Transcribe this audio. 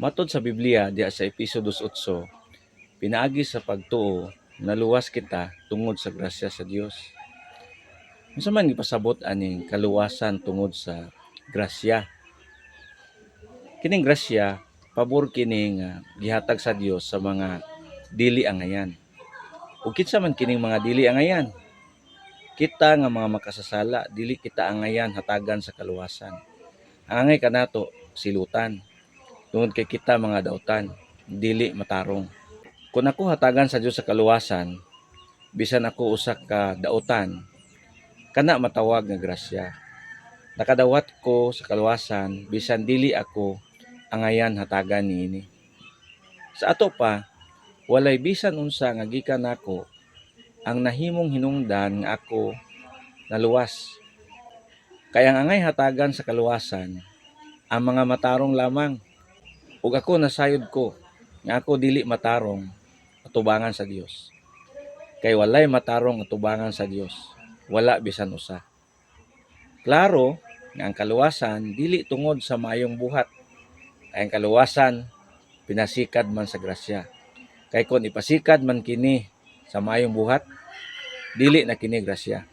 Matod sa Biblia diya sa Episo 2:8, pinaagi sa pagtuo naluwas kita tungod sa grasya sa Dios. Unsa man gipasabot aning kaluwasan tungod sa grasya? Kining grasya pabor kini nga gihatag sa Dios sa mga dili angayan. Ug kinsa man kining mga dili angayan? Kita nga mga makasasala, dili kita angayan hatagan sa kaluwasan. Ang angay kanato silutan. Tungod kay kita mga dautan, dili matarong. Kung ako hatagan sa Dios sa kaluwasan, bisan ako usa ka dautan, kana matawag nga grasya. Nakadawat ko sa kaluwasan bisan dili ako angayan hatagan niini. Sa ato pa, walay bisan unsa nga gikan nako ang nahimong hinungdan nga ako naluwas. Kaya ang angay hatagan sa kaluwasan ang mga matarong lamang. Ug ako nasayod ko nga ako dili matarong atubangan sa Dios. Kay walay matarong atubangan sa Dios. Wala bisan usa. Klaro nga ang kaluwasan dili tungod sa maayong buhat. Kay ang kaluwasan pinasikad man sa grasya. Kay kung ipasikad man kini sa maayong buhat, dili na kini grasya.